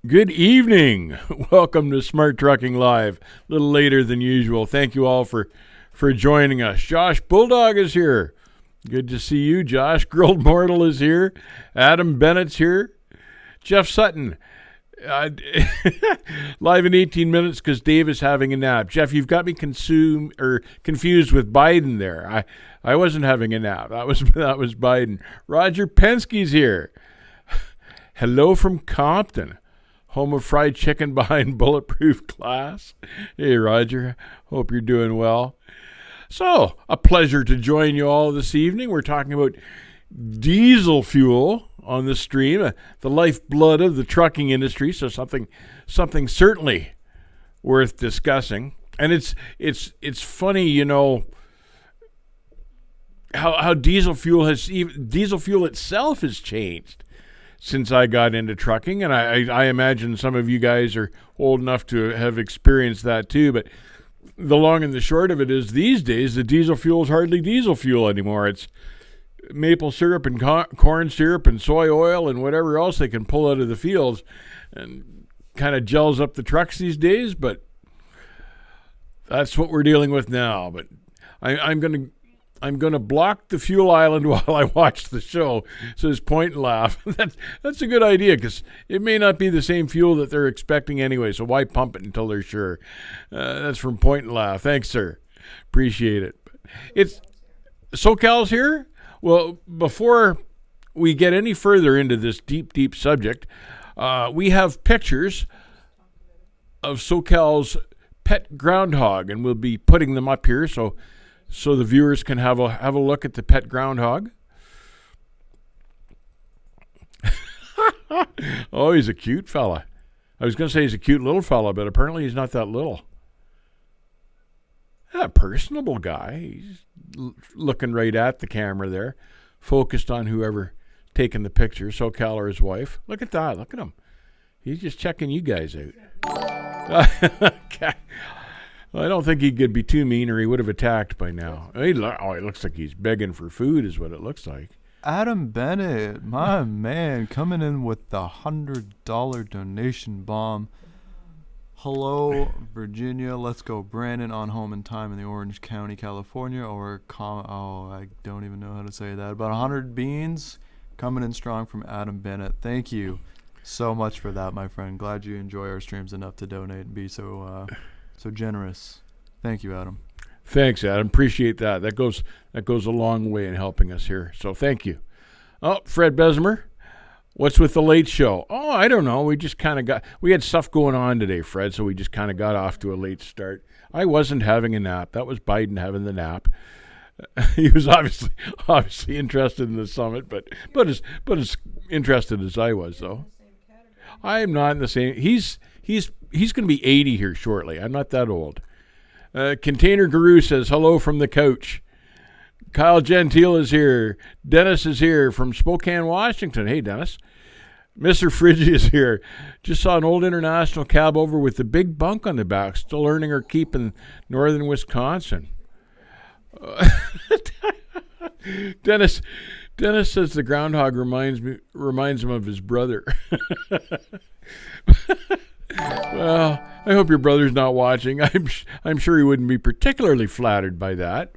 Good evening. Welcome to Smart Trucking Live. A little later than usual. Thank you all for joining us. Josh Bulldog is here. Good to see you, Josh. Grilled Mortal is here. Adam Bennett's here. Jeff Sutton. Live in 18 minutes because Dave is having a nap. Jeff, you've got me confused with Biden there. I wasn't having a nap. That was Biden. Roger Penske's here. Hello from Compton. Home of fried chicken behind bulletproof glass. Hey, Roger. Hope you're doing well. So, a pleasure to join you all this evening. We're talking about diesel fuel on the stream, the lifeblood of the trucking industry. So something certainly worth discussing. And it's funny, you know, how diesel fuel itself has changed since I got into trucking, and I imagine some of you guys are old enough to have experienced that too, but the long and the short of it is these days the diesel fuel is hardly diesel fuel anymore. It's maple syrup and corn syrup and soy oil and whatever else they can pull out of the fields and kind of gels up the trucks these days, but that's what we're dealing with now. But I'm going to block the fuel island while I watch the show. Says Point and Laugh. That's a good idea because it may not be the same fuel that they're expecting anyway. So why pump it until they're sure? That's from Point and Laugh. Thanks, sir. Appreciate it. It's SoCal's here. Well, before we get any further into this deep subject, we have pictures of SoCal's pet groundhog, and we'll be putting them up here so the viewers can have a look at the pet groundhog. Oh, he's a cute fella. I was going to say he's a cute little fella, but apparently he's not that little. A personable guy. He's looking right at the camera there, focused on whoever taking the picture, SoCal or his wife. Look at that. Look at him. He's just checking you guys out. Okay. I don't think he could be too mean or he would have attacked by now. It looks like he's begging for food is what it looks like. Adam Bennett, my man, coming in with the $100 donation bomb. Hello, Virginia. Let's go, Brandon, on home in time in the Orange County, California. I don't even know how to say that. About 100 beans coming in strong from Adam Bennett. Thank you so much for that, my friend. Glad you enjoy our streams enough to donate and be so generous. Thank you, Adam. Thanks, Adam. Appreciate that. That goes a long way in helping us here. So thank you. Oh, Fred Bessemer, what's with the late show? Oh, I don't know. We had stuff going on today, Fred, so we just kind of got off to a late start. I wasn't having a nap. That was Biden having the nap. He was obviously interested in the summit, but as interested as I was, though. I am not in the same. He's going to be 80 here shortly. I'm not that old. Container Guru says, hello from the couch. Kyle Gentile is here. Dennis is here from Spokane, Washington. Hey, Dennis. Mr. Friggy is here. Just saw an old international cab over with the big bunk on the back. Still earning her keep in northern Wisconsin. Dennis says the groundhog reminds him of his brother. Well, I hope your brother's not watching. I'm sure he wouldn't be particularly flattered by that.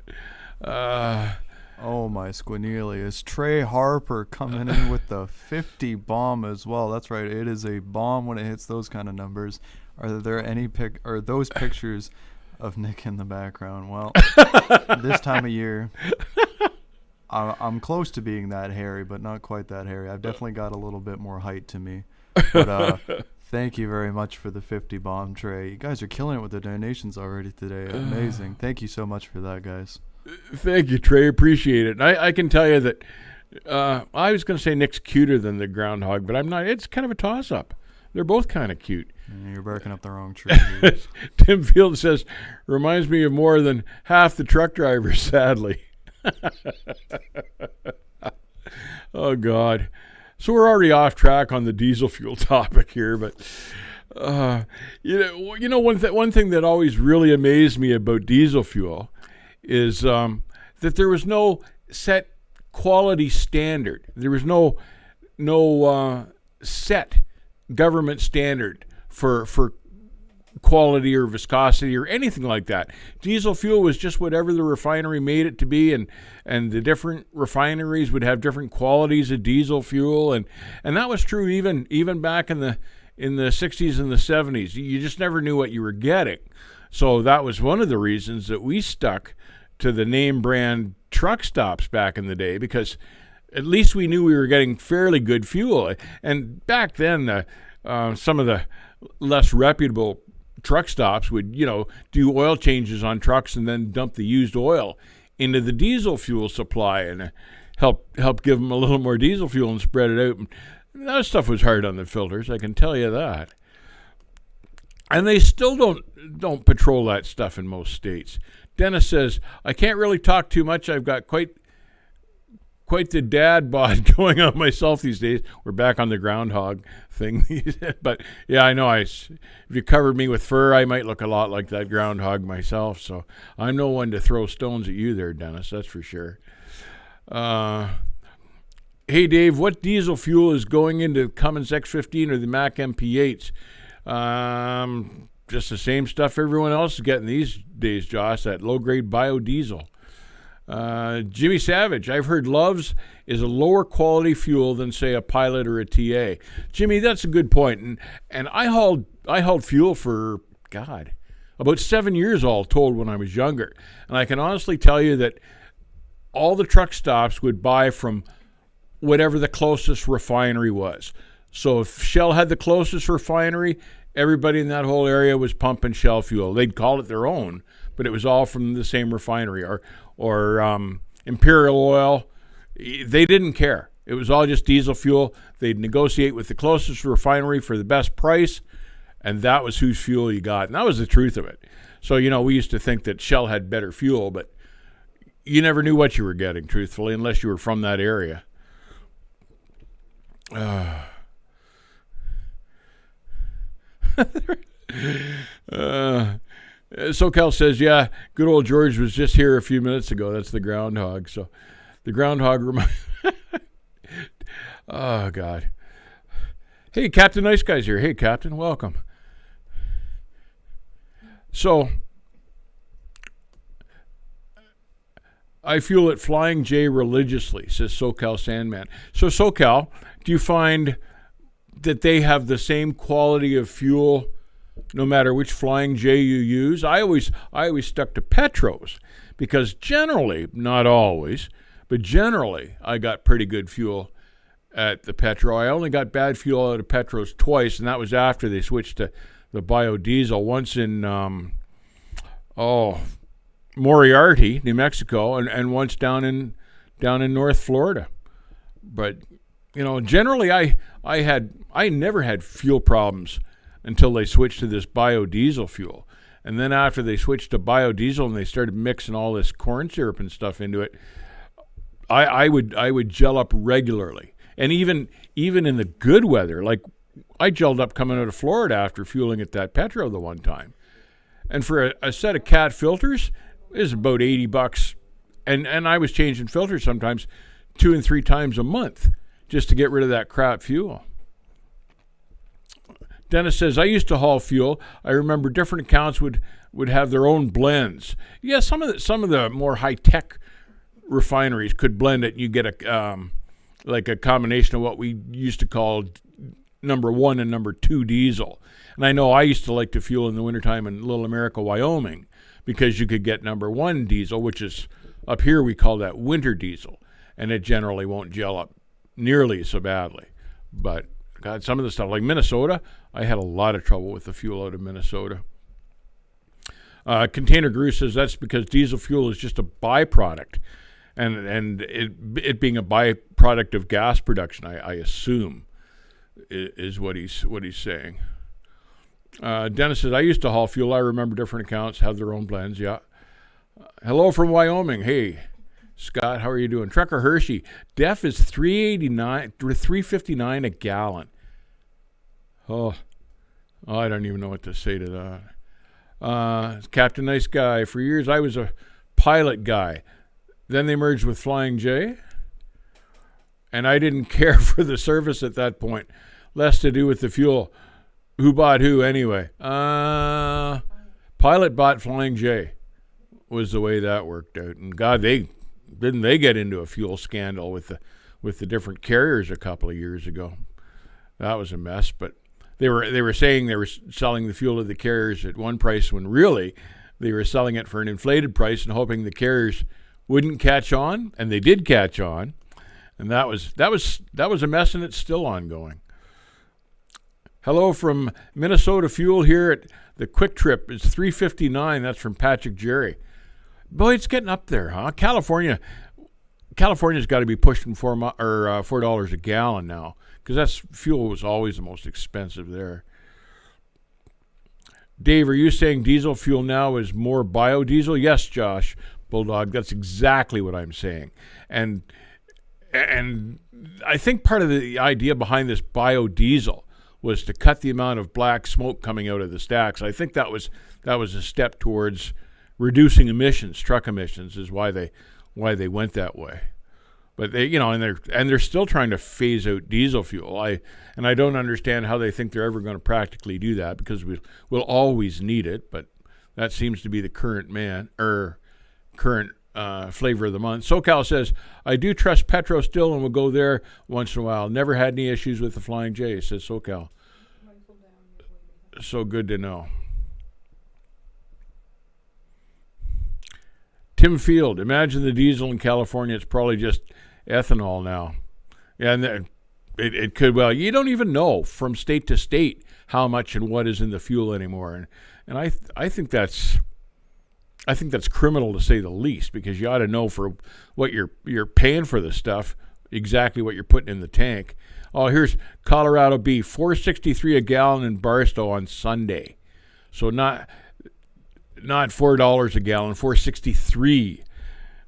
Oh my Squinelius. Trey Harper coming in with the 50 bomb as well. That's right. It is a bomb when it hits those kind of numbers. Are there any those pictures of Nick in the background? Well, this time of year, I'm close to being that hairy, but not quite that hairy. I've definitely got a little bit more height to me. But thank you very much for the 50 bomb, Trey. You guys are killing it with the donations already today. Amazing. Thank you so much for that, guys. Thank you, Trey. Appreciate it. I can tell you that I was going to say Nick's cuter than the groundhog, but I'm not. It's kind of a toss-up. They're both kind of cute. You're barking up the wrong tree. Tim Field says, reminds me of more than half the truck drivers, sadly. Oh, God. So we're already off track on the diesel fuel topic here, but you know one thing that always really amazed me about diesel fuel is that there was no set quality standard. There was no set government standard for quality or viscosity or anything like that. Diesel fuel was just whatever the refinery made it to be, and the different refineries would have different qualities of diesel fuel, and that was true even back in the 60s and the 70s. You just never knew what you were getting. So that was one of the reasons that we stuck to the name brand truck stops back in the day, because at least we knew we were getting fairly good fuel. And back then, some of the less reputable truck stops would, do oil changes on trucks and then dump the used oil into the diesel fuel supply and help give them a little more diesel fuel and spread it out. That stuff was hard on the filters, I can tell you that. And they still don't patrol that stuff in most states. Dennis says, I can't really talk too much. I've got quite the dad bod going on myself these days. We're back on the groundhog thing. But yeah, I know. If you covered me with fur, I might look a lot like that groundhog myself. So I'm no one to throw stones at you there, Dennis. That's for sure. Hey, Dave, what diesel fuel is going into Cummins X15 or the Mack MP8s? Just the same stuff everyone else is getting these days, Josh, that low-grade biodiesel. Jimmy Savage, I've heard Love's is a lower quality fuel than, say, a Pilot or a TA. Jimmy, that's a good point. And I hauled fuel for, about 7 years all told when I was younger. And I can honestly tell you that all the truck stops would buy from whatever the closest refinery was. So if Shell had the closest refinery, everybody in that whole area was pumping Shell fuel. They'd call it their own, but it was all from the same refinery. Or Imperial Oil. They didn't care. It was all just diesel fuel. They'd negotiate with the closest refinery for the best price, and that was whose fuel you got. And that was the truth of it. So, we used to think that Shell had better fuel, but you never knew what you were getting, truthfully, unless you were from that area. SoCal says, yeah, good old George was just here a few minutes ago. That's the groundhog. So the groundhog oh, God. Hey, Captain Nice Guy's here. Hey, Captain, welcome. So I fuel at Flying J religiously, says SoCal Sandman. So SoCal, do you find that they have the same quality of fuel no matter which Flying J you use? I always stuck to Petros because generally, not always, but generally I got pretty good fuel at the Petro. I only got bad fuel out of Petros twice, and that was after they switched to the biodiesel. Once in Moriarty, New Mexico, and once down in North Florida. But generally I never had fuel problems until they switched to this biodiesel fuel. And then after they switched to biodiesel and they started mixing all this corn syrup and stuff into it, I would gel up regularly. And even in the good weather, like I gelled up coming out of Florida after fueling at that Petro the one time. And for a set of cat filters, it was about $80. And I was changing filters sometimes 2 and 3 times a month just to get rid of that crap fuel. Dennis says, I used to haul fuel. I remember different accounts would have their own blends. Yeah, some of the more high-tech refineries could blend it. You get a combination of what we used to call number 1 and number 2 diesel. And I know I used to like to fuel in the wintertime in Little America, Wyoming, because you could get number 1 diesel, which is up here we call that winter diesel. And it generally won't gel up nearly so badly. But God, some of the stuff like Minnesota, I had a lot of trouble with the fuel out of Minnesota. Container Guru says that's because diesel fuel is just a byproduct, and it being a byproduct of gas production, I assume, is what he's saying. Dennis says I used to haul fuel. I remember different accounts have their own blends. Yeah. Hello from Wyoming. Hey. Scott, how are you doing? Trucker Hershey, DEF is $3.59 a gallon. Oh, I don't even know what to say to that. Captain Nice Guy. For years, I was a pilot guy. Then they merged with Flying J, and I didn't care for the service at that point. less to do with the fuel. Who bought who anyway? Pilot bought Flying J was the way that worked out. And God, they get into a fuel scandal with the different carriers a couple of years ago. That was a mess. But they were saying they were selling the fuel to the carriers at one price when really they were selling it for an inflated price and hoping the carriers wouldn't catch on, and they did catch on. And that was a mess, and it's still ongoing. Hello from Minnesota Fuel here at the Quick Trip. It's 3:59. That's from Patrick Jerry. Boy, it's getting up there, huh? California's got to be pushing $4 a gallon now, because fuel was always the most expensive there. Dave, are you saying diesel fuel now is more biodiesel? Yes, Josh Bulldog. That's exactly what I'm saying. And I think part of the idea behind this biodiesel was to cut the amount of black smoke coming out of the stacks. I think that was a step towards reducing emissions. Truck emissions is why they went that way. But they're still trying to phase out diesel fuel. I don't understand how they think they're ever going to practically do that, because we'll always need it. But that seems to be the current flavor of the month. SoCal says, I do trust Petro still and will go there once in a while. Never had any issues with the Flying J, says SoCal. So good to know. Tim Field, imagine the diesel in California. It's probably just ethanol now. Yeah, and it could, well, you don't even know from state to state how much and what is in the fuel anymore. And I think that's criminal, to say the least, because you ought to know for what you're paying for the stuff, exactly what you're putting in the tank. Oh, here's Colorado beef, $4.63 a gallon in Barstow on Sunday. So not $4 a gallon, $4.63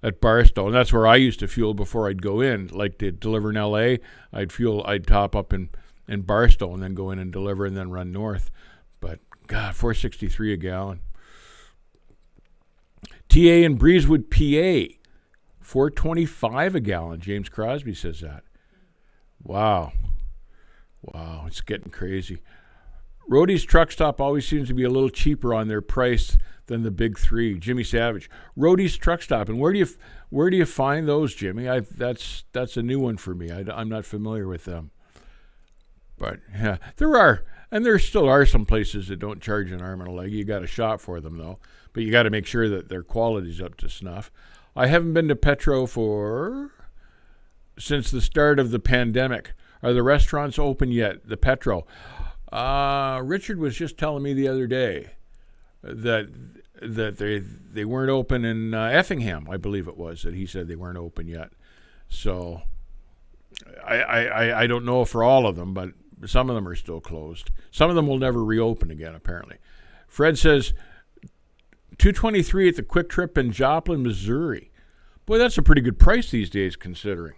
at Barstow. And that's where I used to fuel before I'd go in. Like to deliver in LA, I'd top up in Barstow and then go in and deliver and then run north. But God, $4.63 a gallon. TA in Breezewood, PA, $4.25 a gallon. James Crosby says that. Wow, it's getting crazy. Roadie's Truck Stop always seems to be a little cheaper on their price than the big three. Jimmy Savage, Roadie's Truck Stop, and where do you find those, Jimmy? That's a new one for me. I'm not familiar with them. But yeah, there still are some places that don't charge an arm and a leg. You got to shop for them though, but you got to make sure that their quality's up to snuff. I haven't been to Petro since the start of the pandemic. Are the restaurants open yet? The Petro. Richard was just telling me the other day that they weren't open in Effingham, I believe it was, that he said they weren't open yet. So I don't know for all of them, but some of them are still closed. Some of them will never reopen again, apparently. Fred says $2.23 at the Quick Trip in Joplin, Missouri. Boy, that's a pretty good price these days, considering.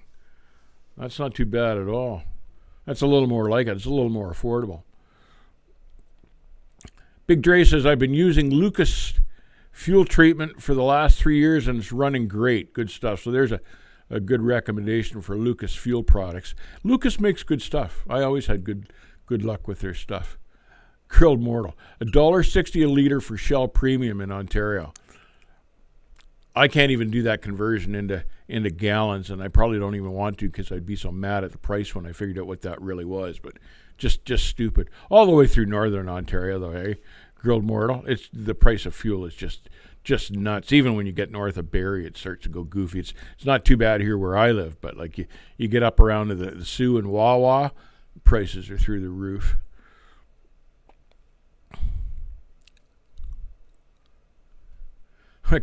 That's not too bad at all. That's a little more like it. It's a little more affordable. Big Dre says, I've been using Lucas fuel treatment for the last 3 years, and it's running great. Good stuff. So there's a good recommendation for Lucas fuel products. Lucas makes good stuff. I always had good luck with their stuff. Grilled Mortal, $1.60 a liter for Shell Premium in Ontario. I can't even do that conversion into gallons, and I probably don't even want to, because I'd be so mad at the price when I figured out what that really was. But just stupid. All the way through northern Ontario, though, eh? Grilled Mortal. It's the price of fuel is just nuts. Even when you get north of Barrie, it starts to go goofy. It's not too bad here where I live, but like you get up around to the Sioux and Wawa, prices are through the roof.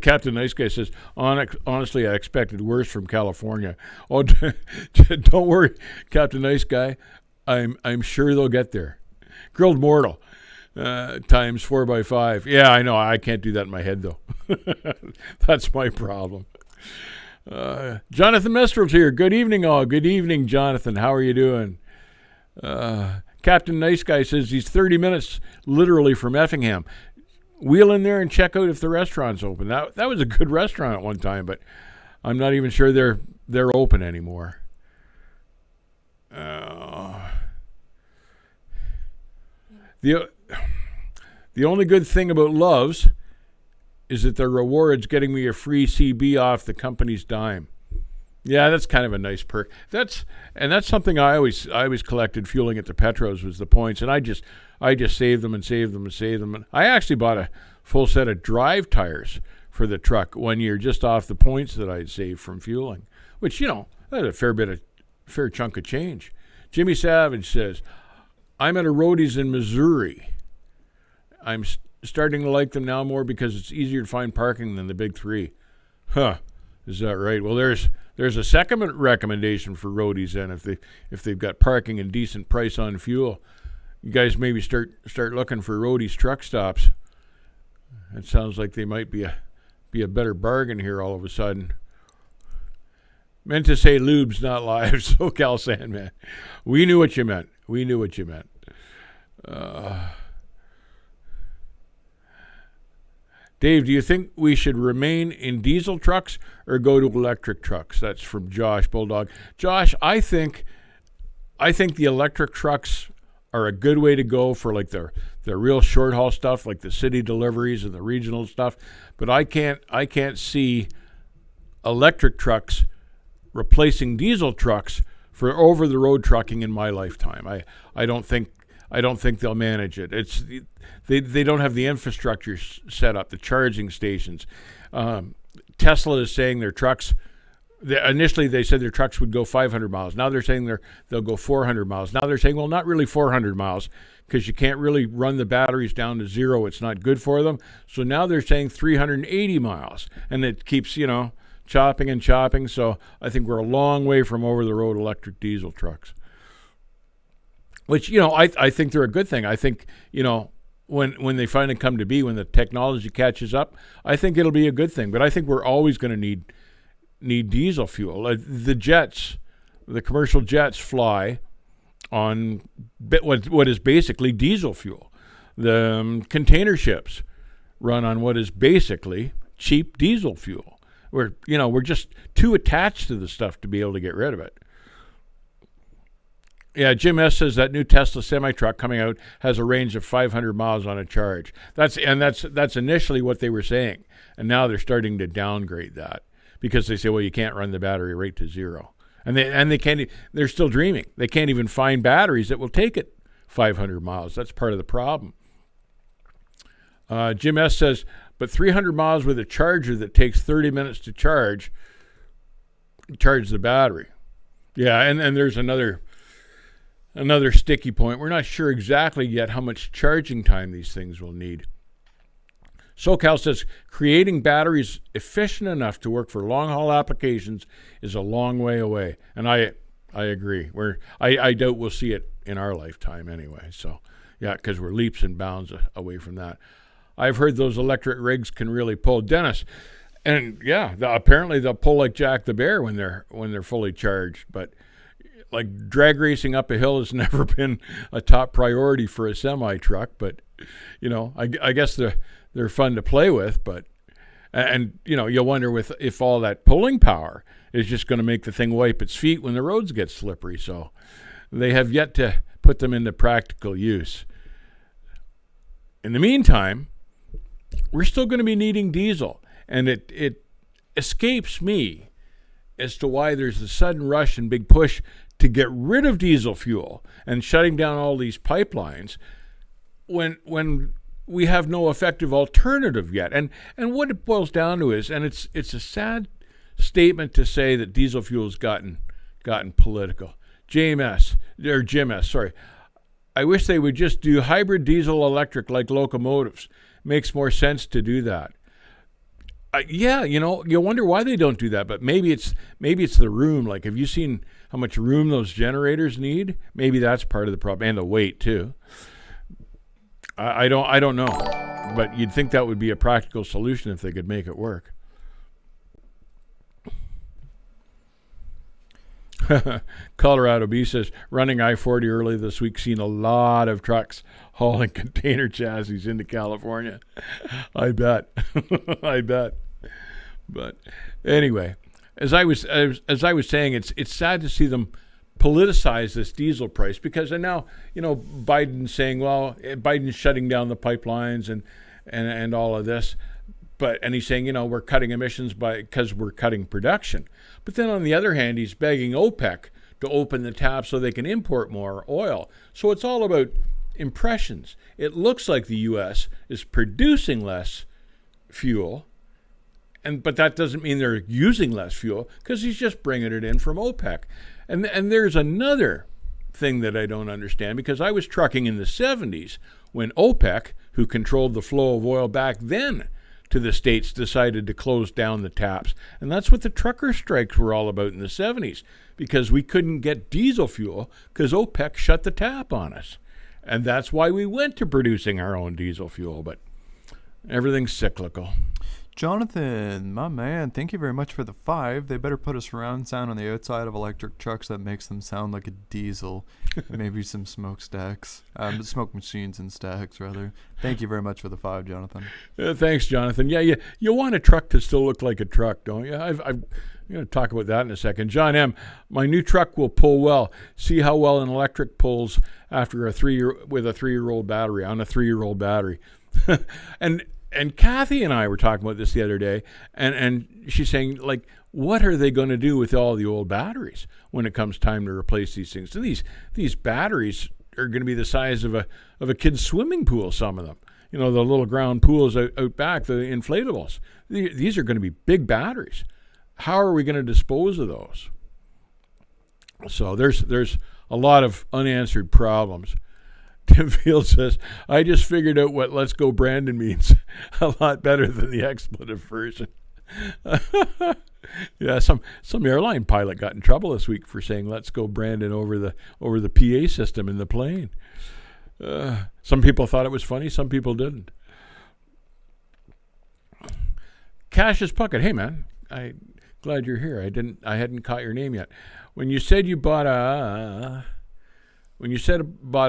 Captain Nice Guy says, honestly, I expected worse from California. Oh, don't worry, Captain Nice Guy. I'm sure they'll get there. Grilled Mortal times 4x5. Yeah, I know. I can't do that in my head, though. That's my problem. Jonathan Mestrel's here. Good evening, all. Good evening, Jonathan. How are you doing? Captain Nice Guy says he's 30 minutes literally from Effingham. Wheel in there and check out if the restaurant's open. That was a good restaurant at one time, but I'm not even sure they're open anymore. The the only good thing about Loves is that their reward's getting me a free CB off the company's dime. Yeah, that's kind of a nice perk. That's something I always collected fueling at the Petros was the points, and I just saved them and saved them and saved them. And I actually bought a full set of drive tires for the truck 1 year just off the points that I'd saved from fueling, which that's a fair chunk of change. Jimmy Savage says, "I'm at a Roadies in Missouri. I'm starting to like them now more because it's easier to find parking than the big three." Huh? Is that right? Well, there's a second recommendation for Roadies then if they've got parking and decent price on fuel. You guys maybe start looking for Roadies truck stops. It sounds like they might be a better bargain here all of a sudden. Meant to say lubes, not lives. SoCal Sandman. We knew what you meant. Dave, do you think we should remain in diesel trucks or go to electric trucks? That's from Josh Bulldog. Josh, I think the electric trucks are a good way to go for like the real short haul stuff, like the city deliveries and the regional stuff. But I can't see electric trucks replacing diesel trucks for over the road trucking in my lifetime. I don't think they'll manage it. They don't have the infrastructure set up, the charging stations. Tesla is saying their trucks. Initially, they said their trucks would go 500 miles. Now they're saying they'll go 400 miles. Now they're saying, well, not really 400 miles because you can't really run the batteries down to zero. It's not good for them. So now they're saying 380 miles, and it keeps chopping and chopping. So I think we're a long way from over-the-road electric diesel trucks. Which, I think they're a good thing. I think, when they finally come to be, when the technology catches up, I think it'll be a good thing. But I think we're always going to need diesel fuel. The commercial jets fly on what is basically diesel fuel. The container ships run on what is basically cheap diesel fuel. We're just too attached to the stuff to be able to get rid of it. Yeah, Jim S. says that new Tesla semi-truck coming out has a range of 500 miles on a charge. That's initially what they were saying, and now they're starting to downgrade that because they say, well, you can't run the battery right to zero, and they can't. They're still dreaming. They can't even find batteries that will take it 500 miles. That's part of the problem. Jim S. says, but 300 miles with a charger that takes 30 minutes to charge the battery. Yeah, and there's another sticky point. We're not sure exactly yet how much charging time these things will need. SoCal says creating batteries efficient enough to work for long-haul applications is a long way away. And I agree. I doubt we'll see it in our lifetime anyway. So, yeah, because we're leaps and bounds away from that. I've heard those electric rigs can really pull. Dennis, and yeah, apparently they'll pull like Jack the Bear when they're fully charged. But like drag racing up a hill has never been a top priority for a semi-truck. But, I guess they're fun to play with. But, and you'll wonder if all that pulling power is just going to make the thing wipe its feet when the roads get slippery. So they have yet to put them into practical use. In the meantime, we're still going to be needing diesel. And it escapes me as to why there's a sudden rush and big push to get rid of diesel fuel and shutting down all these pipelines when we have no effective alternative yet. And what it boils down to is, and it's a sad statement to say that diesel fuel has gotten political. Jim S. Sorry. I wish they would just do hybrid diesel electric like locomotives. Makes more sense to do that. Yeah, you wonder why they don't do that, but maybe it's the room. Like, have you seen how much room those generators need? Maybe that's part of the problem, and the weight too. I don't know, but you'd think that would be a practical solution if they could make it work. Colorado B says, running I-40 early this week, seen a lot of trucks hauling container chassis into California. I bet. I bet. But anyway, as I was saying, it's sad to see them politicize this diesel price because now, Biden's saying, well, Biden's shutting down the pipelines and all of this. And he's saying, we're cutting emissions because we're cutting production. But then on the other hand, he's begging OPEC to open the tap so they can import more oil. So it's all about impressions. It looks like the U.S. is producing less fuel, but that doesn't mean they're using less fuel because he's just bringing it in from OPEC. And there's another thing that I don't understand because I was trucking in the 70s when OPEC, who controlled the flow of oil back then to the States, decided to close down the taps. And that's what the trucker strikes were all about in the 70s because we couldn't get diesel fuel because OPEC shut the tap on us. And that's why we went to producing our own diesel fuel. But everything's cyclical. Jonathan, my man, thank you very much for the 5. They better put a surround sound on the outside of electric trucks that makes them sound like a diesel. And maybe some smokestacks. Smoke machines and stacks, rather. Thank you very much for the 5, Jonathan. Thanks, Jonathan. Yeah, you want a truck to still look like a truck, don't you? I'm going to talk about that in a second. John M., my new truck will pull well. See how well an electric pulls after with a 3-year-old battery, on a 3-year-old battery. And Kathy and I were talking about this the other day, and she's saying, like, what are they going to do with all the old batteries when it comes time to replace these things? So these batteries are going to be the size of a kid's swimming pool, some of them. The little ground pools out back, the inflatables. These are going to be big batteries. How are we going to dispose of those? So there's a lot of unanswered problems. Tim Field says, I just figured out what let's go Brandon means a lot better than the expletive version. Yeah, some airline pilot got in trouble this week for saying let's go Brandon over the PA system in the plane. Some people thought it was funny, some people didn't. Cassius Puckett, hey man, I'm glad you're here. I hadn't caught your name yet. When you said you bought a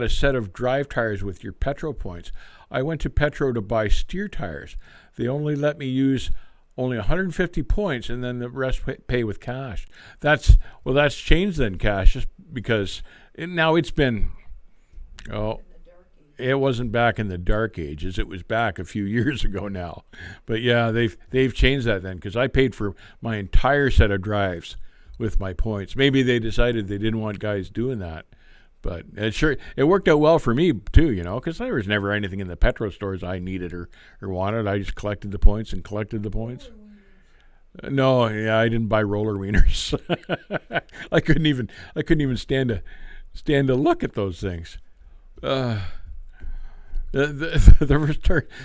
set of drive tires with your Petro points, I went to Petro to buy steer tires. They only let me use only 150 points and then the rest pay with cash. That's changed then, Cash, just because it's been, it wasn't back in the dark ages. It was back a few years ago now. But yeah, they've changed that then because I paid for my entire set of drives with my points. Maybe they decided they didn't want guys doing that. But it worked out well for me too, because there was never anything in the Petro stores I needed or wanted. I just collected the points. No, yeah, I didn't buy roller wieners. I couldn't even stand to look at those things. The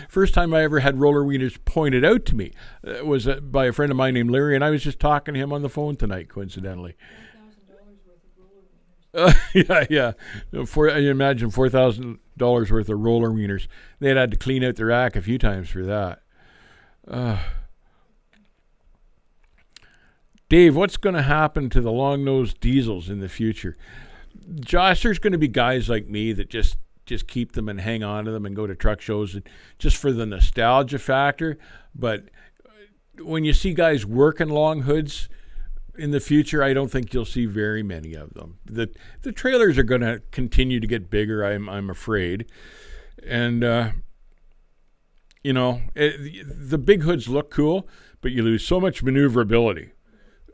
first time I ever had roller wieners pointed out to me was by a friend of mine named Larry, and I was just talking to him on the phone tonight, coincidentally. Yeah. I imagine $4,000 worth of roller wieners. They had to clean out the rack a few times for that. Dave, what's going to happen to the long-nosed diesels in the future? Josh, there's going to be guys like me that just keep them and hang on to them and go to truck shows just for the nostalgia factor. But when you see guys working long hoods in the future, I don't think you'll see very many of them. The trailers are going to continue to get bigger, I'm afraid. And, the big hoods look cool, but you lose so much maneuverability.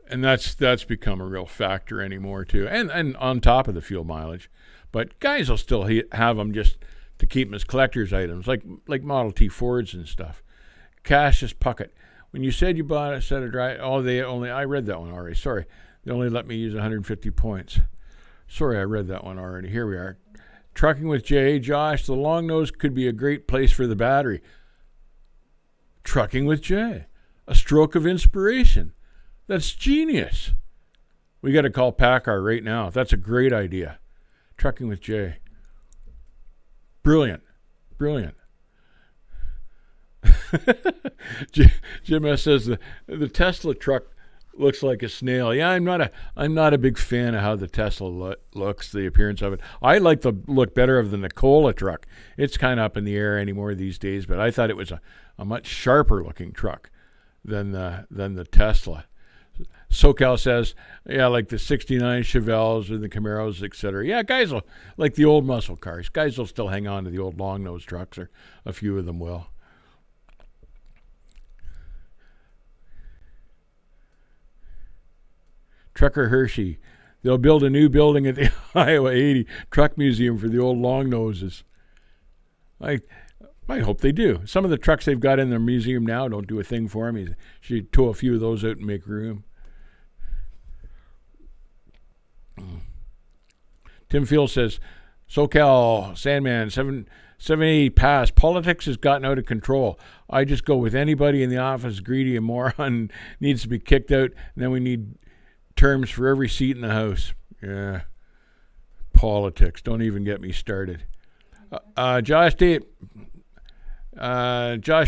And that's become a real factor anymore, too. And on top of the fuel mileage. But guys will still have them just to keep them as collector's items, like Model T Fords and stuff. Cassius Puckett. When you said you bought a set of drive, I read that one already. Sorry. They only let me use 150 points. Sorry, I read that one already. Here we are. Trucking with Jay. Josh, the long nose could be a great place for the battery. Trucking with Jay. A stroke of inspiration. That's genius. We got to call PACCAR right now. That's a great idea. Trucking with Jay. Brilliant. Jim S. says the Tesla truck looks like a snail. Yeah, I'm not a big fan of how the Tesla looks, the appearance of it. I like the look better of the Nikola truck. It's kind of up in the air anymore these days, but I thought it was a much sharper looking truck than the Tesla. SoCal says, yeah, like the 69 Chevelles or the Camaros, etc. Yeah, guys will, like the old muscle cars, guys will still hang on to the old long nose trucks, or a few of them will. Trucker Hershey, they'll build a new building at the Iowa 80 Truck Museum for the old long noses. I hope they do. Some of the trucks they've got in their museum now don't do a thing for them. You should tow a few of those out and make room. Tim Field says, SoCal Sandman 780 pass. Politics has gotten out of control. I just go with anybody in the office greedy and moron needs to be kicked out, and then we need terms for every seat in the House. Yeah. Politics. Don't even get me started. Josh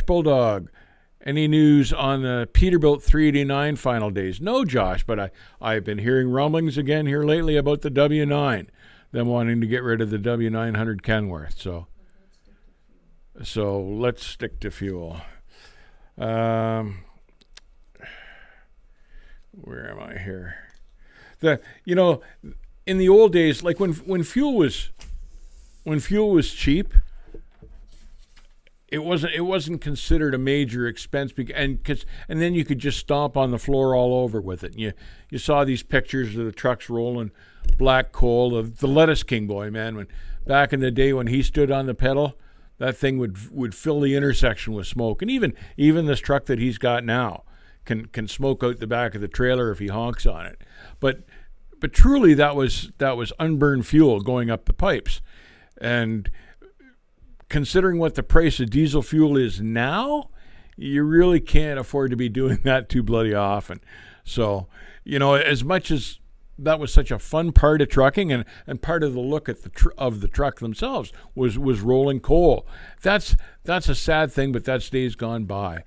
Bulldog, any news on the Peterbilt 389 final days? No, Josh, but I've been hearing rumblings again here lately about the W9, them wanting to get rid of the W900 Kenworth. So let's stick to fuel. Where am I here? In the old days, like when fuel was cheap, it wasn't considered a major expense, and then you could just stomp on the floor all over with it. And you saw these pictures of the trucks rolling black coal, of the Lettuce King boy, man. When back in the day when he stood on the pedal, that thing would fill the intersection with smoke. And even this truck that he's got now can smoke out the back of the trailer if he honks on it. But truly that was unburned fuel going up the pipes. And considering what the price of diesel fuel is now, you really can't afford to be doing that too bloody often. So, as much as that was such a fun part of trucking, and part of the look at of the truck themselves was rolling coal. That's a sad thing, but that's days gone by.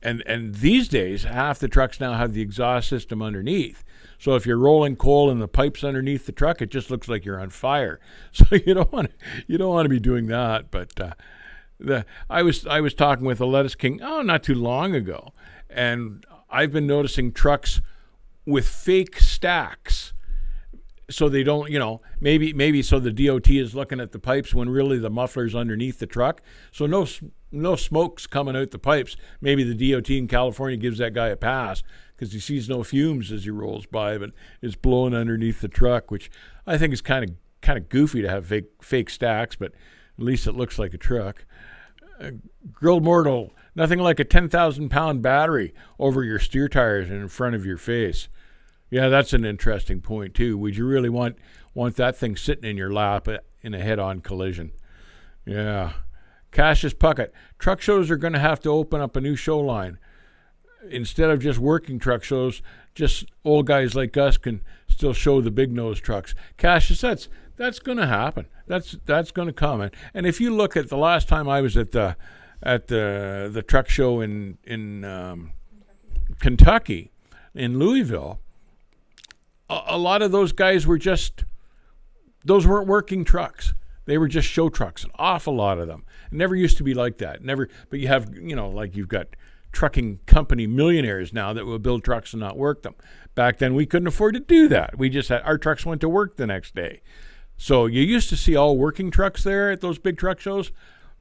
And these days, half the trucks now have the exhaust system underneath. So if you're rolling coal in the pipes underneath the truck, it just looks like you're on fire. So you don't want to be doing that. But I was talking with a Lettuce King not too long ago, and I've been noticing trucks with fake stacks. So they don't, maybe so the DOT is looking at the pipes when really the muffler's underneath the truck. So no smoke's coming out the pipes. Maybe the DOT in California gives that guy a pass because he sees no fumes as he rolls by, but it's blowing underneath the truck, which I think is kind of goofy to have fake stacks, but at least it looks like a truck. Grilled Mortal, nothing like a 10,000-pound battery over your steer tires and in front of your face. Yeah, that's an interesting point, too. Would you really want that thing sitting in your lap in a head-on collision? Yeah. Cassius Puckett, truck shows are going to have to open up a new show line. Instead of just working truck shows, just old guys like us can still show the big nose trucks. Cassius, that's going to happen. That's going to come. And if you look at the last time I was at the truck show in Kentucky, in Louisville, a lot of those guys those weren't working trucks. They were just show trucks, an awful lot of them. It never used to be like that. But you have, like you've got trucking company millionaires now that will build trucks and not work them. Back then we couldn't afford to do that. Our trucks went to work the next day. So you used to see all working trucks there at those big truck shows.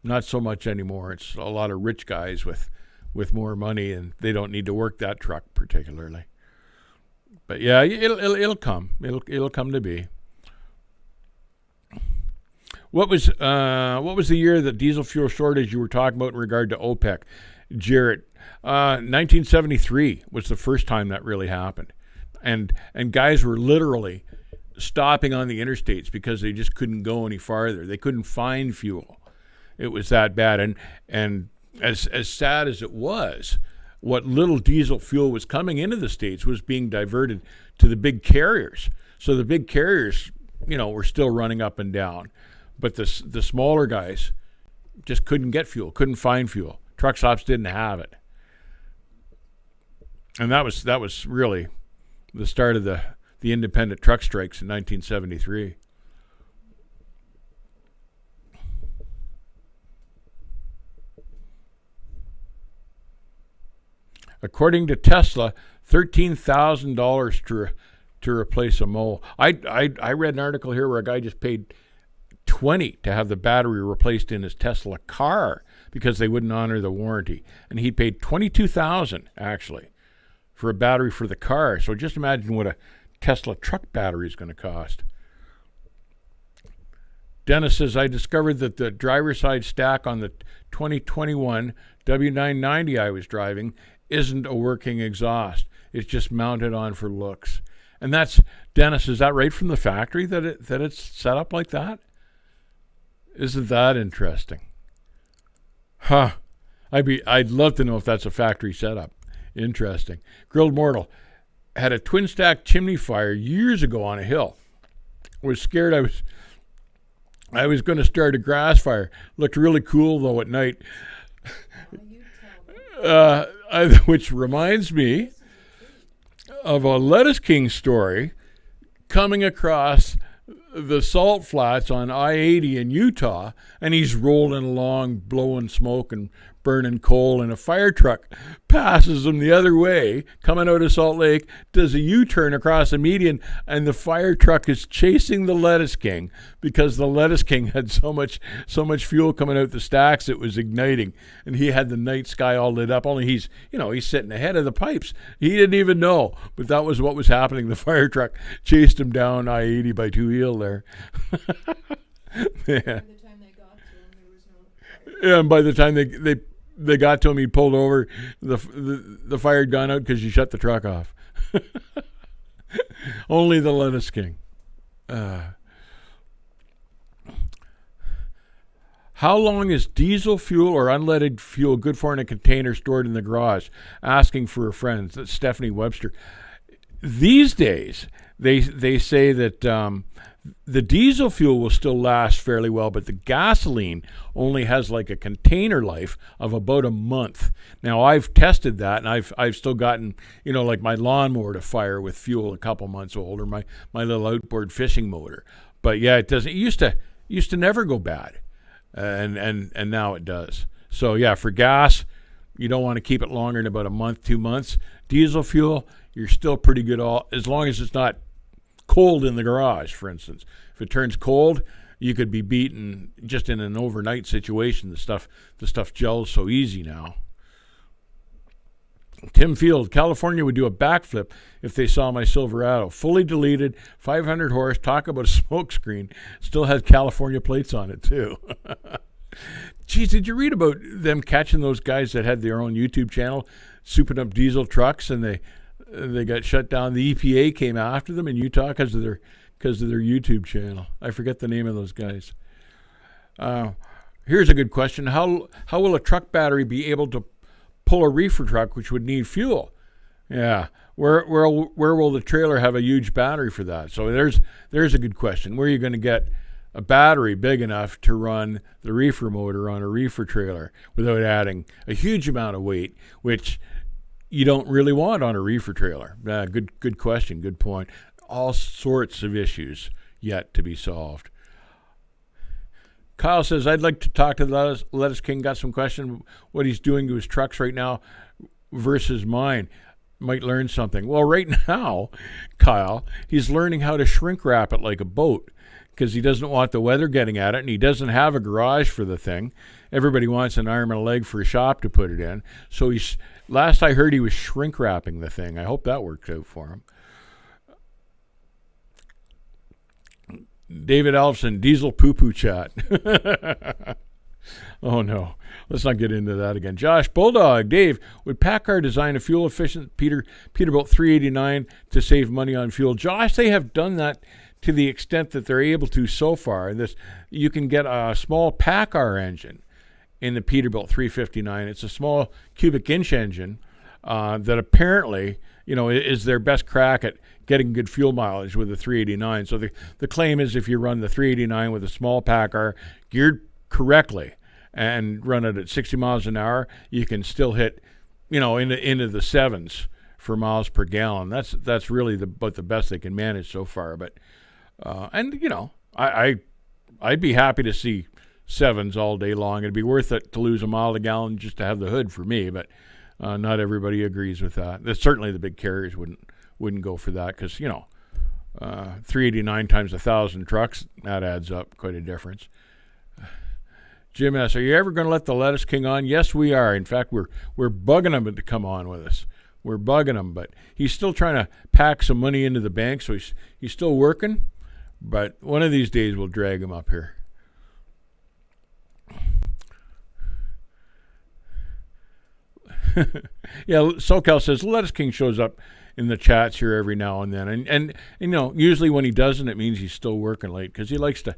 Not so much anymore. It's a lot of rich guys with more money, and they don't need to work that truck particularly. But yeah, it'll come. It'll come to be. What was the year that diesel fuel shortage you were talking about in regard to OPEC, Jarrett? 1973 was the first time that really happened, and guys were literally stopping on the interstates because they just couldn't go any farther. They couldn't find fuel. It was that bad, and as sad as it was, what little diesel fuel was coming into the States was being diverted to the big carriers. So the big carriers, were still running up and down. But the smaller guys just couldn't get fuel, couldn't find fuel. Truck stops didn't have it. And that was really the start of the independent truck strikes in 1973. According to Tesla, $13,000 to replace a mow. I read an article here where a guy just paid 20 to have the battery replaced in his Tesla car because they wouldn't honor the warranty, and he paid 22,000 actually for a battery for the car. So just imagine what a Tesla truck battery is going to cost. Dennis says, I discovered that the driver's side stack on the 2021 W990 I was driving isn't a working exhaust. It's just mounted on for looks. And that's, Dennis, is that right from the factory that it's set up like that? Isn't that interesting? Huh. I'd love to know if that's a factory setup. Interesting. Grilled Mortal had a twin stack chimney fire years ago on a hill. Was scared I was going to start a grass fire. Looked really cool though at night. Which reminds me of a Lettuce King story coming across the salt flats on I-80 in Utah, and he's rolling along, blowing smoke and burning coal, and a fire truck passes him the other way, coming out of Salt Lake, does a U-turn across the median, and the fire truck is chasing the Lettuce King because the Lettuce King had so much fuel coming out the stacks it was igniting, and he had the night sky all lit up. Only he's sitting ahead of the pipes. He didn't even know, but that was what was happening. The fire truck chased him down I-80 by Two Heel there. Yeah. And by the time they got to him, he pulled over. The fire had gone out because you shut the truck off. Only the Lettuce King. How long is diesel fuel or unleaded fuel good for in a container stored in the garage? Asking for a friend. That's Stephanie Webster. These days, they say that the diesel fuel will still last fairly well, but the gasoline only has like a container life of about a month. Now, I've tested that, and I've still gotten, like my lawnmower to fire with fuel a couple months old, or my little outboard fishing motor. But yeah, it doesn't. It used to never go bad, and now it does. So yeah, for gas, you don't want to keep it longer than about a month, 2 months. Diesel fuel, you're still pretty good as long as it's not cold in the garage, for instance. If it turns cold, you could be beaten just in an overnight situation. The stuff gels so easy now. Tim Field, California would do a backflip if they saw my Silverado. Fully deleted, 500 horse, talk about a smoke screen. Still has California plates on it, too. Geez, did you read about them catching those guys that had their own YouTube channel, souping up diesel trucks, and they got shut down? The EPA came after them in Utah because of their YouTube channel. I forget the name of those guys. Here's a good question. How will a truck battery be able to pull a reefer truck, which would need fuel? Yeah. Where will the trailer have a huge battery for that? So there's a good question. Where are you going to get a battery big enough to run the reefer motor on a reefer trailer without adding a huge amount of weight, which you don't really want on a reefer trailer? Good question. Good point. All sorts of issues yet to be solved. Kyle says, I'd like to talk to the Lettuce King. Got some question what he's doing to his trucks right now versus mine. Might learn something. Well, right now, Kyle, he's learning how to shrink wrap it like a boat because he doesn't want the weather getting at it, and he doesn't have a garage for the thing. Everybody wants an arm and a leg for a shop to put it in. So last I heard, he was shrink wrapping the thing. I hope that worked out for him. David Alfson, diesel poo-poo chat. Oh, no. Let's not get into that again. Josh Bulldog, Dave, would PACCAR design a fuel-efficient Peterbilt 389 to save money on fuel? Josh, they have done that to the extent that they're able to so far. You can get a small PACCAR engine in the Peterbilt 359. It's a small cubic inch engine that apparently, is their best crack at getting good fuel mileage with the 389. So the claim is if you run the 389 with a small PACCAR geared correctly and run it at 60 miles an hour, you can still hit, into the sevens for miles per gallon. That's really about the best they can manage so far. But I'd be happy to see sevens all day long. It'd be worth it to lose a mile a gallon just to have the hood for me. But Not everybody agrees with that. Certainly the big carriers wouldn't go for that because, 389 times 1,000 trucks, that adds up quite a difference. Jim S., are you ever going to let the Lettuce King on? Yes, we are. In fact, we're bugging him to come on with us. We're bugging him, but he's still trying to pack some money into the bank, so he's still working. But one of these days we'll drag him up here. Yeah, SoCal says Lettuce King shows up in the chats here every now and then, and usually when he doesn't, it means he's still working late because he likes to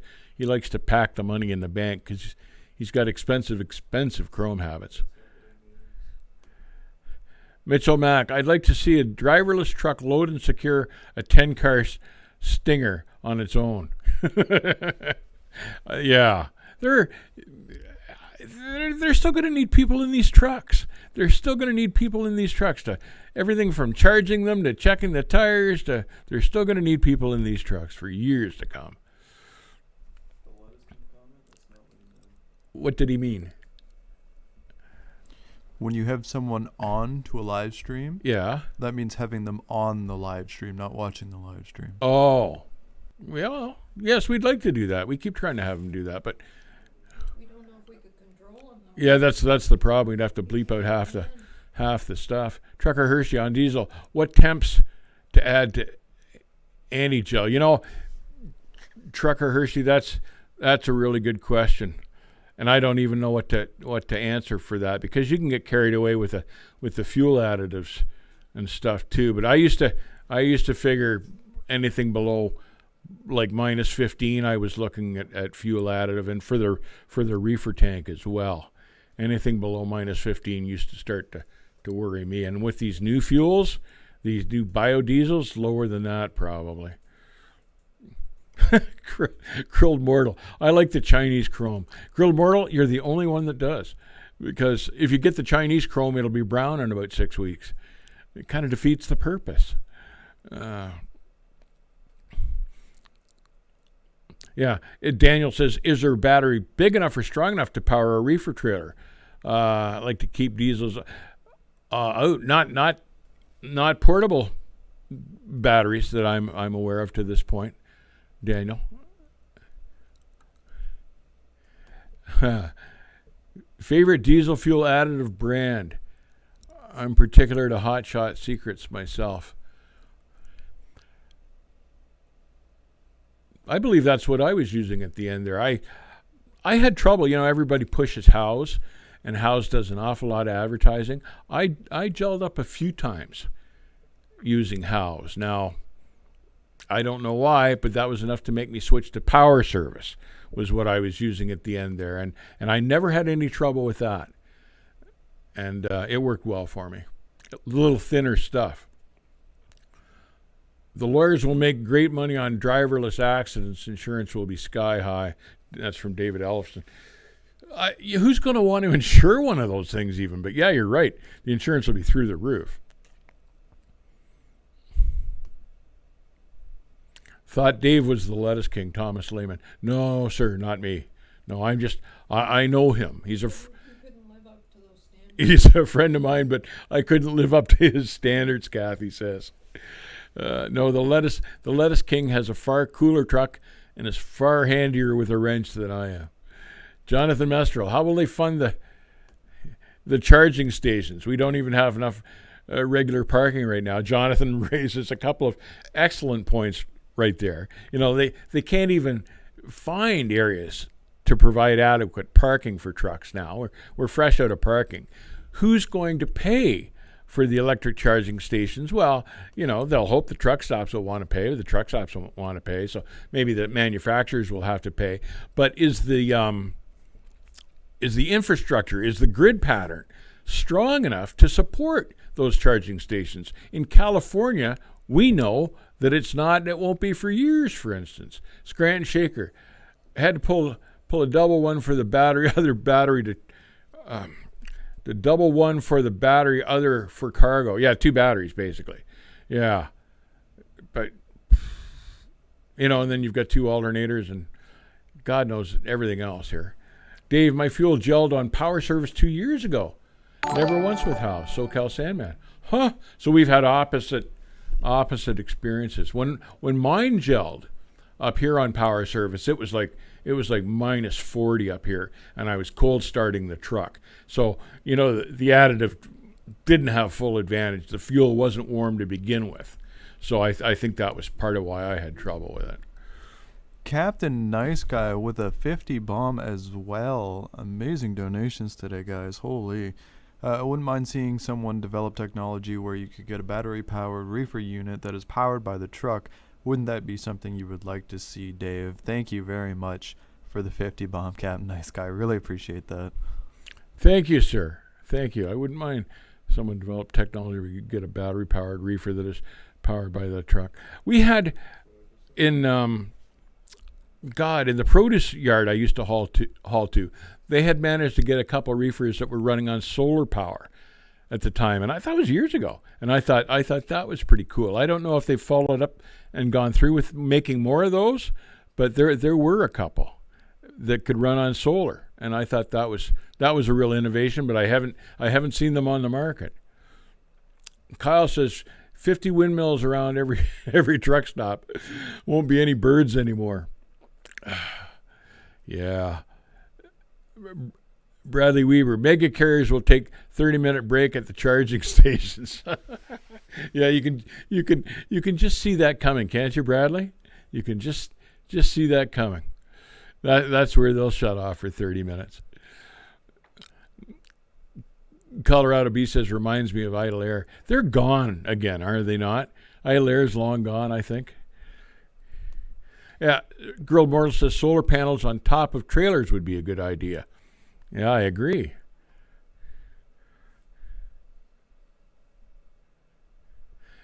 pack the money in the bank because he's got expensive chrome habits. Mitchell Mack, I'd like to see a driverless truck load and secure a 10-car Stinger on its own. Yeah, they're still going to need people in these trucks. They're still going to need people in these trucks to everything from charging them to checking the tires to they're still going to need people in these trucks for years to come. What did he mean? When you have someone on to a live stream, yeah, that means having them on the live stream, not watching the live stream. Oh, well, yes, we'd like to do that. We keep trying to have them do that, but we don't know if we could control them. Yeah, that's the problem. We'd have to bleep out half the stuff. Trucker Hershey on diesel. What temps to add to anti-gel? Trucker Hershey, that's a really good question, and I don't even know what to answer for that because you can get carried away with the fuel additives and stuff too. But I used to figure anything below like minus 15, I was looking at fuel additive, and for the reefer tank as well. Anything below minus 15 used to start to worry me. And with these new fuels, these new biodiesels, lower than that probably. Grilled Mortal. I like the Chinese chrome. Grilled Mortal, you're the only one that does. Because if you get the Chinese chrome, it'll be brown in about 6 weeks. It kind of defeats the purpose. Yeah, Daniel says, is there a battery big enough or strong enough to power a reefer trailer? Like to keep diesels out. Not portable batteries that I'm aware of to this point. Daniel. Favorite diesel fuel additive brand? I'm particular to Hot Shot Secrets myself. I believe that's what I was using at the end there. I had trouble. Everybody pushes House, and House does an awful lot of advertising. I gelled up a few times using House. Now, I don't know why, but that was enough to make me switch to Power Service, was what I was using at the end there. And I never had any trouble with that. And it worked well for me. A little thinner stuff. The lawyers will make great money on driverless accidents. Insurance will be sky high. That's from David Elfson. Who's going to want to insure one of those things even? But yeah, you're right. The insurance will be through the roof. Thought Dave was the Lettuce King, Thomas Lehman. No, sir, not me. No, I know him. He's a friend of mine, but I couldn't live up to his standards, Kathy says. No, the Lettuce King has a far cooler truck and is far handier with a wrench than I am. Jonathan Mestrel, how will they fund the charging stations? We don't even have enough regular parking right now. Jonathan raises a couple of excellent points right there. They can't even find areas to provide adequate parking for trucks now. We're fresh out of parking. Who's going to pay for the electric charging stations? Well, they'll hope the truck stops will want to pay, or the truck stops won't want to pay, so maybe the manufacturers will have to pay. But is the infrastructure, is the grid pattern strong enough to support those charging stations? In California, we know that it's not, and it won't be for years, for instance. Scranton Shaker had to pull a double one for the battery, other battery to... the double one for the battery, other for cargo. Yeah, 2 batteries, basically. Yeah. But, and then you've got 2 alternators and God knows everything else here. Dave, my fuel gelled on Power Service 2 years ago. Never once with Howe, SoCal Sandman. Huh? So we've had opposite experiences. When mine gelled up here on power service, it was like minus 40 up here, and I was cold starting the truck. So the additive didn't have full advantage. The fuel wasn't warm to begin with. So I think that was part of why I had trouble with it. Captain Nice Guy with a 50 bomb as well. Amazing donations today, guys. Holy. I wouldn't mind seeing someone develop technology where you could get a battery-powered reefer unit that is powered by the truck. Wouldn't that be something you would like to see, Dave? Thank you very much for the 50 bomb, Captain Nice Guy. Really appreciate that. Thank you, sir. Thank you. I wouldn't mind someone develop technology where you could get a battery-powered reefer that is powered by the truck. We had in the produce yard I used to haul to, they had managed to get a couple of reefers that were running on solar power at the time, and I thought it was years ago. And I thought that was pretty cool. I don't know if they followed up and gone through with making more of those, but there were a couple that could run on solar, and I thought that was a real innovation. But I haven't seen them on the market. Kyle says 50 windmills around every truck stop. Won't be any birds anymore. Yeah. Bradley Weaver, mega carriers will take 30-minute break at the charging stations. Yeah, you can just see that coming, can't you, Bradley? You can just see that coming. That's where they'll shut off for 30 minutes. Colorado B says, reminds me of Idle Air. They're gone again, are they not? Idle Air is long gone, I think. Yeah, Girl Mortal says solar panels on top of trailers would be a good idea. Yeah, I agree.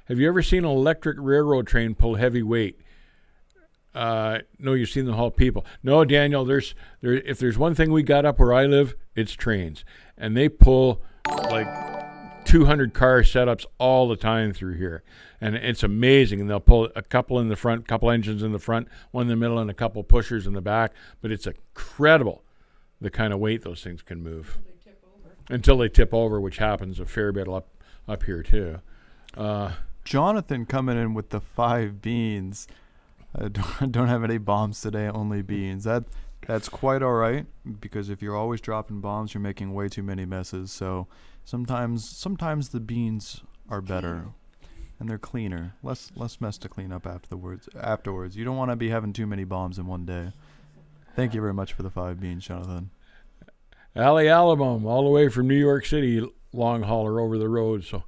Have you ever seen an electric railroad train pull heavy weight? No, you've seen them haul people. No, Daniel, if there's one thing we got up where I live, it's trains. And they pull like 200 car setups all the time through here. And it's amazing. And they'll pull a couple in the front, couple engines in the front, one in the middle, and a couple pushers in the back. But it's incredible the kind of weight those things can move. Until they tip over, which happens a fair bit up here too. Jonathan coming in with the 5 beans. I don't have any bombs today, only beans. That's quite all right, because if you're always dropping bombs, you're making way too many messes. So sometimes the beans are better, and they're cleaner. Less mess to clean up afterwards. You don't want to be having too many bombs in one day. Thank you very much for the 5 beans, Jonathan. Ali Alabama, all the way from New York City, long hauler over the road. So,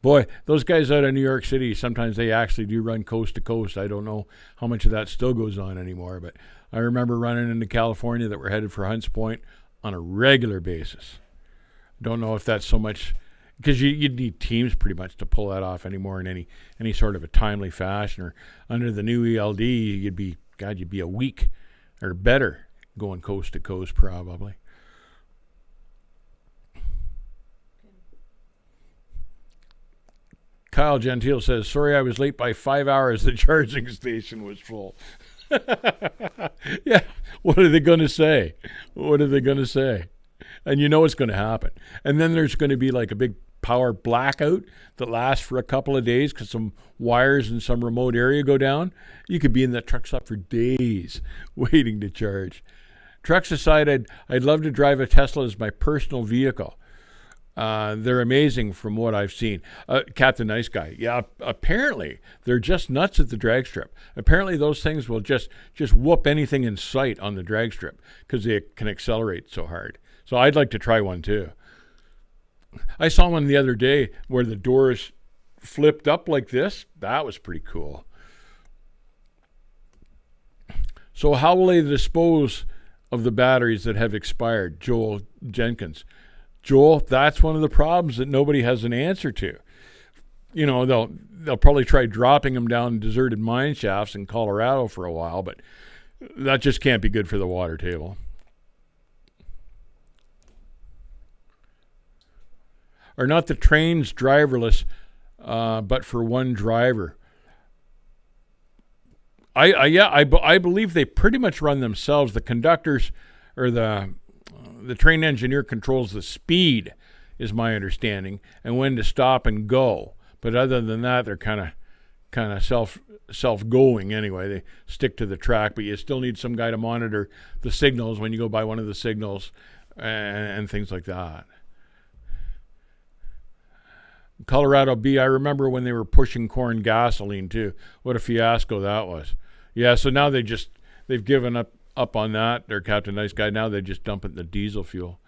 boy, those guys out of New York City, sometimes they actually do run coast to coast. I don't know how much of that still goes on anymore, but I remember running into California that were headed for Hunts Point on a regular basis. Don't know if that's so much, because you'd need teams pretty much to pull that off anymore in any sort of a timely fashion. Or under the new ELD, you'd be a week or better going coast to coast probably. Kyle Gentile says, sorry I was late by 5 hours. The charging station was full. Yeah, what are they going to say? And you know it's going to happen. And then there's going to be like a big power blackout that lasts for a couple of days because some wires in some remote area go down. You could be in that truck stop for days waiting to charge. Trucks aside, I'd love to drive a Tesla as my personal vehicle. They're amazing from what I've seen. Captain Nice Guy. Yeah, apparently they're just nuts at the drag strip. Apparently those things will just whoop anything in sight on the drag strip because they can accelerate so hard. So I'd like to try one too. I saw one the other day where the doors flipped up like this. That was pretty cool. So how will they dispose of the batteries that have expired? Joel Jenkins. Joel, that's one of the problems that nobody has an answer to. You know, they'll probably try dropping them down deserted mine shafts in Colorado for a while, but that just can't be good for the water table. Are not the trains driverless, but for one driver? I believe they pretty much run themselves. The conductors or the train engineer controls the speed is my understanding, and when to stop and go. But other than that, they're kind of self going anyway. They stick to the track, but you still need some guy to monitor the signals when you go by one of the signals and things like that. Colorado B, I remember when they were pushing corn gasoline too. What a fiasco that was. Yeah, so now they've given up on that. They're Captain Nice Guy. Now they just dump it in the diesel fuel,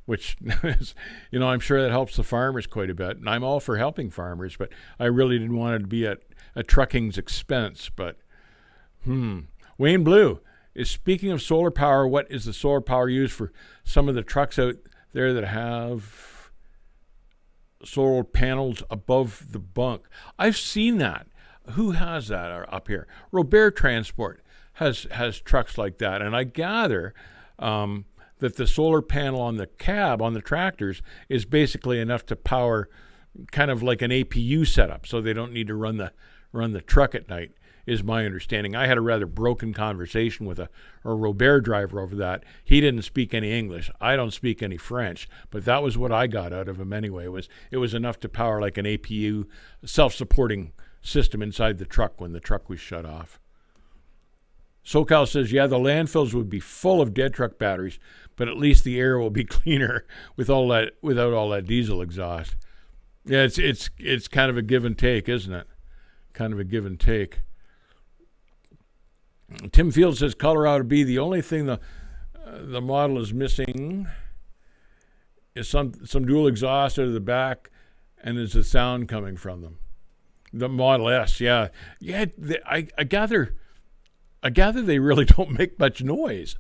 which is, I'm sure that helps the farmers quite a bit. And I'm all for helping farmers, but I really didn't want it to be at trucking's expense. But Wayne Blue is, speaking of solar power, what is the solar power used for some of the trucks out there that have solar panels above the bunk? I've seen that. Who has that up here? Robert Transport has trucks like that, and I gather that the solar panel on the cab on the tractors is basically enough to power kind of like an APU setup, so they don't need to run the truck at night, is my understanding. I had a rather broken conversation with a Robert driver over that. He didn't speak any English. I don't speak any French, but that was what I got out of him anyway. It was enough to power like an APU self-supporting system inside the truck when the truck was shut off. SoCal says, yeah, the landfills would be full of dead truck batteries, but at least the air will be cleaner without all that diesel exhaust. Yeah, it's kind of a give and take, isn't it? Kind of a give and take. Tim Field says Colorado B, the only thing the model is missing is some dual exhaust out of the back, and is the sound coming from them. The Model S, yeah. I gather they really don't make much noise.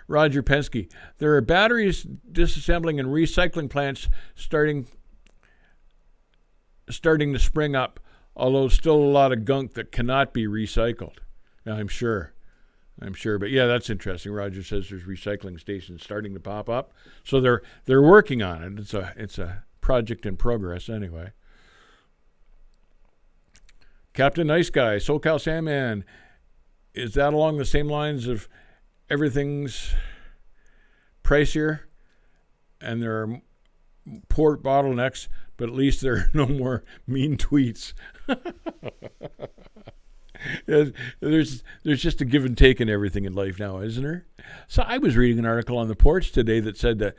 Roger Penske, there are batteries disassembling and recycling plants starting to spring up, although still a lot of gunk that cannot be recycled. I'm sure. But yeah, that's interesting. Roger says there's recycling stations starting to pop up. So they're working on it. It's a project in progress anyway. Captain Nice Guy, SoCal Sandman, is that along the same lines of everything's pricier and there are port bottlenecks, but at least there are no more mean tweets? There's just a give and take in everything in life now, isn't there? So I was reading an article on the ports today that said that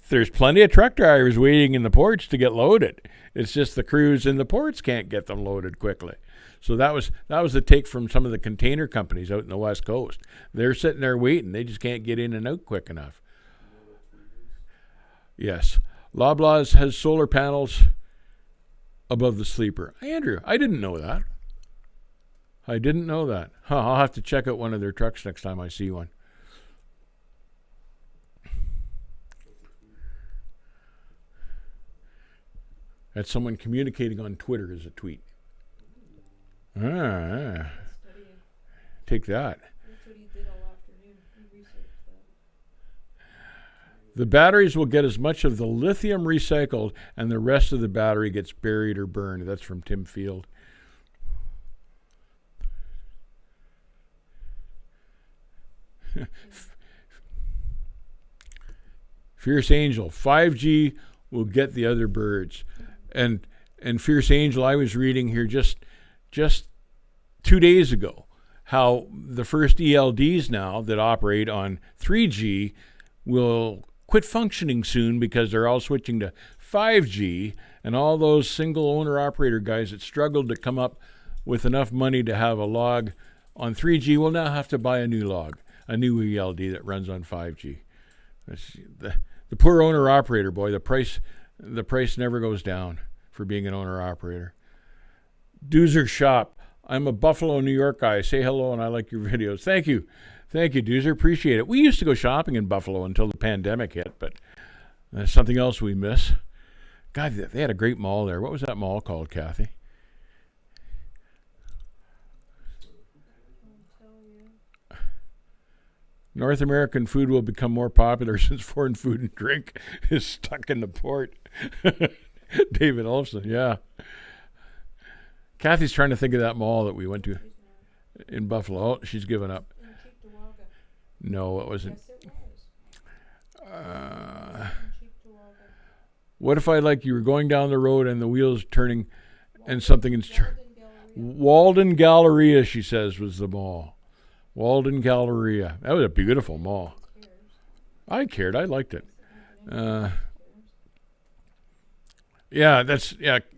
there's plenty of truck drivers waiting in the ports to get loaded. It's just the crews in the ports can't get them loaded quickly. So that was the take from some of the container companies out in the West Coast. They're sitting there waiting. They just can't get in and out quick enough. Yes. Loblaws has solar panels above the sleeper. Andrew, I didn't know that. I'll have to check out one of their trucks next time I see one. That's someone communicating on Twitter as a tweet. Take that. That's what he did all afternoon. He researched that. The batteries will get as much of the lithium recycled, and the rest of the battery gets buried or burned. That's from Tim Field. Fierce Angel, 5G will get the other birds. And Fierce Angel, I was reading here just 2 days ago how the first ELDs now that operate on 3G will quit functioning soon because they're all switching to 5G, and all those single owner operator guys that struggled to come up with enough money to have a log on 3G will now have to buy a new log, a new ELD that runs on 5G. The poor owner operator, boy, the price never goes down for being an owner operator. Doozer Shop, I'm a Buffalo, New York guy. Say hello, and I like your videos. Thank you, Doozer. Appreciate it. We used to go shopping in Buffalo until the pandemic hit, but that's something else we miss. God, they had a great mall there. What was that mall called, Kathy? North American food will become more popular since foreign food and drink is stuck in the port. David Olson, yeah. Kathy's trying to think of that mall that we went to in Buffalo. Oh, she's given up. No, it wasn't. Yes, it was. What if you were going down the road and the wheels turning and something is... Walden Galleria, she says, was the mall. Walden Galleria. That was a beautiful mall. I cared. I liked it.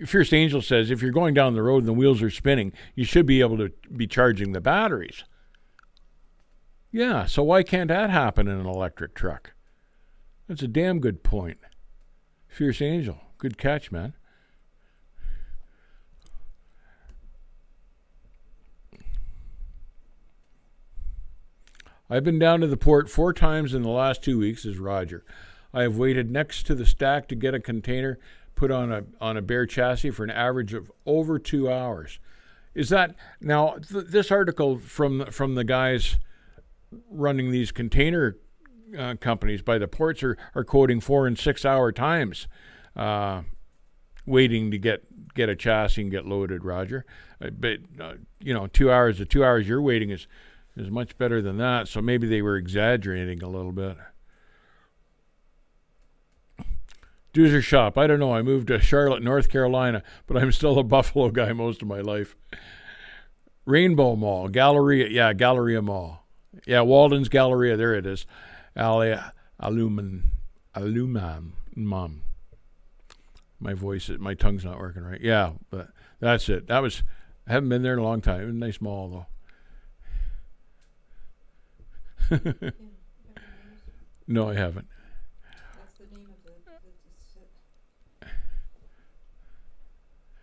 Fierce Angel says, if you're going down the road and the wheels are spinning, you should be able to be charging the batteries. Yeah, so why can't that happen in an electric truck? That's a damn good point. Fierce Angel. Good catch, man. I've been down to the port 4 times in the last 2 weeks, says Roger. I have waited next to the stack to get a container put on a bare chassis for an average of over 2 hours. Is that now this article from the guys running these container companies by the ports are quoting 4 and 6 hour times waiting to get a chassis and get loaded, Roger. But 2 hours, the 2 hours you're waiting is much better than that, so maybe they were exaggerating a little bit. Doozer Shop, I don't know, I moved to Charlotte, North Carolina, but I'm still a Buffalo guy most of my life. Rainbow Mall, Galleria Mall. Yeah, Walden's Galleria, there it is. Aluminum. Mom. My tongue's not working right. Yeah, but that's it. I haven't been there in a long time. It was a nice mall, though. No, I haven't. That's the name of the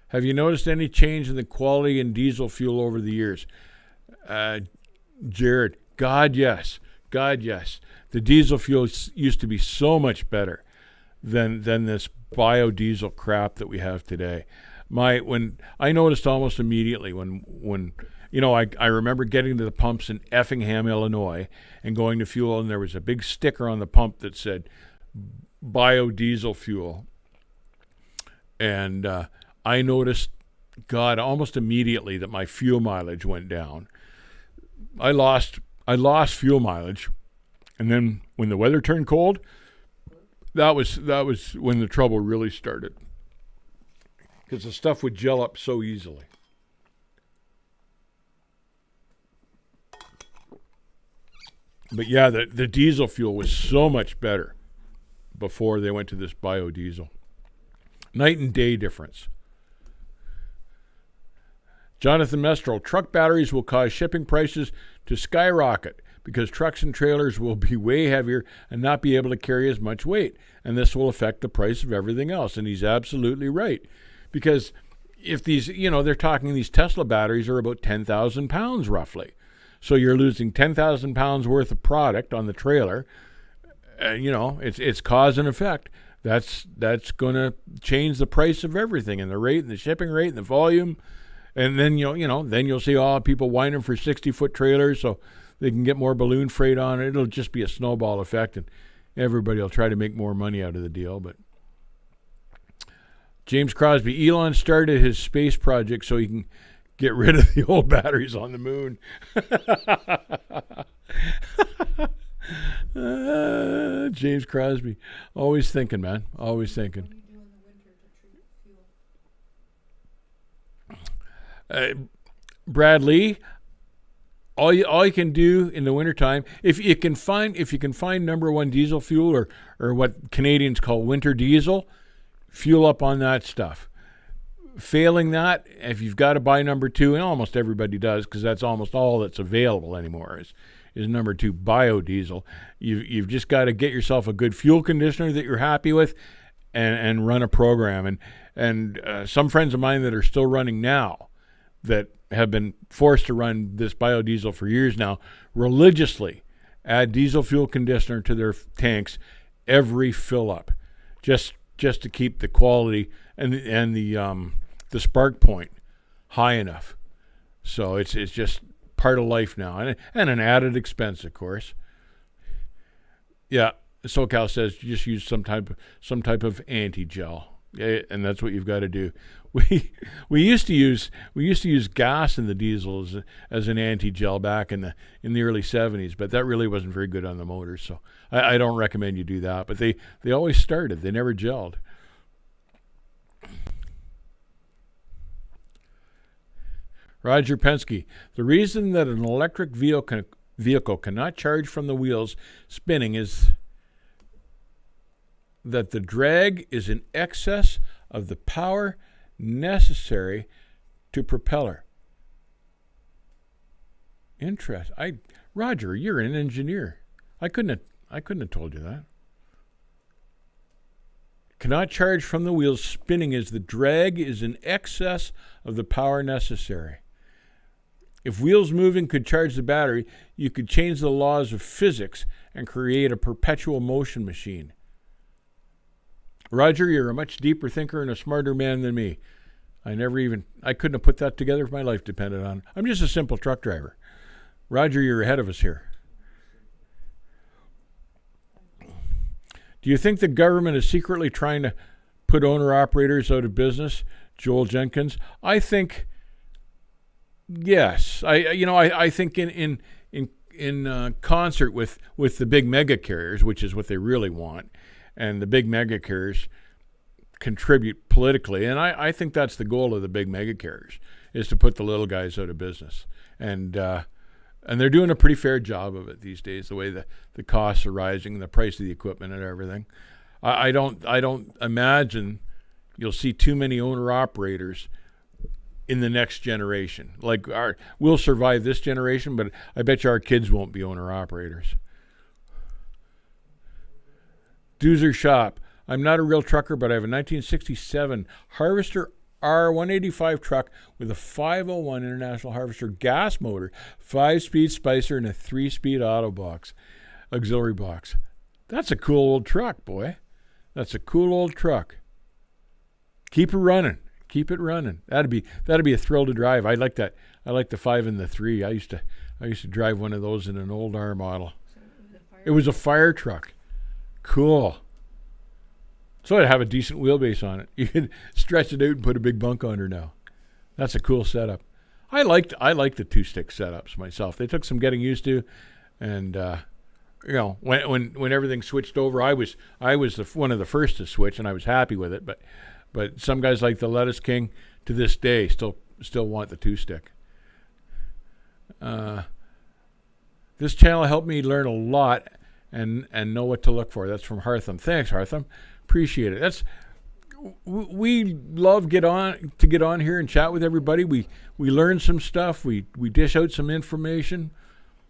Have you noticed any change in the quality in diesel fuel over the years? Jared, God, yes. The diesel fuel used to be so much better than this biodiesel crap that we have today. When I noticed almost immediately when I remember getting to the pumps in Effingham, Illinois, and going to fuel, and there was a big sticker on the pump that said biodiesel fuel. And I noticed, God, almost immediately that my fuel mileage went down. I lost fuel mileage, and then when the weather turned cold, that was when the trouble really started, because the stuff would gel up so easily. But yeah, the diesel fuel was so much better before they went to this biodiesel. Night and day difference. Jonathan Mestral, truck batteries will cause shipping prices to skyrocket because trucks and trailers will be way heavier and not be able to carry as much weight. And this will affect the price of everything else. And he's absolutely right. Because if these, they're talking these Tesla batteries are about 10,000 pounds roughly. So you're losing 10,000 pounds worth of product on the trailer. It's cause and effect. That's going to change the price of everything, and the rate and the shipping rate and the volume. And then you'll see all people whining for 60-foot trailers so they can get more balloon freight on it. It'll just be a snowball effect, and everybody will try to make more money out of the deal. But James Crosby, Elon started his space project so he can get rid of the old batteries on the moon. James Crosby. Always thinking, man. Always thinking. What do you do in the winter to treat fuel? Brad Lee, all you can do in the wintertime, if you can find number one diesel fuel or what Canadians call winter diesel, fuel up on that stuff. Failing that, if you've got to buy number two, and almost everybody does because that's almost all that's available anymore is number two biodiesel. You've just got to get yourself a good fuel conditioner that you're happy with and run a program. And some friends of mine that are still running now that have been forced to run this biodiesel for years now religiously add diesel fuel conditioner to their tanks every fill up just to keep the quality and the spark point high enough. So it's just part of life now, and an added expense, of course. Yeah, SoCal says just use some type of anti-gel, and that's what you've got to do. We used to use gas in the diesel as an anti-gel back in the early 70s, but that really wasn't very good on the motors. So I don't recommend you do that. But they always started; they never gelled. Roger Penske, the reason that an electric vehicle cannot charge from the wheels spinning is that the drag is in excess of the power necessary to propeller. Roger, you're an engineer. I couldn't have told you that. Cannot charge from the wheels spinning as the drag is in excess of the power necessary. If wheels moving could charge the battery, you could change the laws of physics and create a perpetual motion machine. Roger, you're a much deeper thinker and a smarter man than me. I couldn't have put that together if my life depended on it. I'm just a simple truck driver. Roger, you're ahead of us here. Do you think the government is secretly trying to put owner-operators out of business? Joel Jenkins. I think, yes. I think in concert with the big mega carriers, which is what they really want, and the big mega carriers contribute politically, and I think that's the goal of the big mega carriers, is to put the little guys out of business. And they're doing a pretty fair job of it these days, the way the costs are rising, the price of the equipment and everything. I don't imagine you'll see too many owner-operators in the next generation. We'll survive this generation, but I bet you our kids won't be owner-operators. Doozer Shop. I'm not a real trucker, but I have a 1967 Harvester R185 truck with a 501 International Harvester gas motor, 5-speed Spicer, and a 3-speed auxiliary box. That's a cool old truck, boy. That's a cool old truck. Keep it running. Keep it running. That'd be a thrill to drive. I like that. I like the 5 and the 3. I used to drive one of those in an old R model. It was a fire truck. Cool. So it'd have a decent wheelbase on it. You could stretch it out and put a big bunk under now. That's a cool setup. I like the 2-stick setups myself. They took some getting used to, and when everything switched over, I was one of the first to switch, and I was happy with it. But some guys like the Lettuce King to this day still want the 2-stick. This channel helped me learn a lot and know what to look for. That's from Hartham. Thanks, Hartham. Appreciate it. We love get on here and chat with everybody. We learn some stuff. We dish out some information.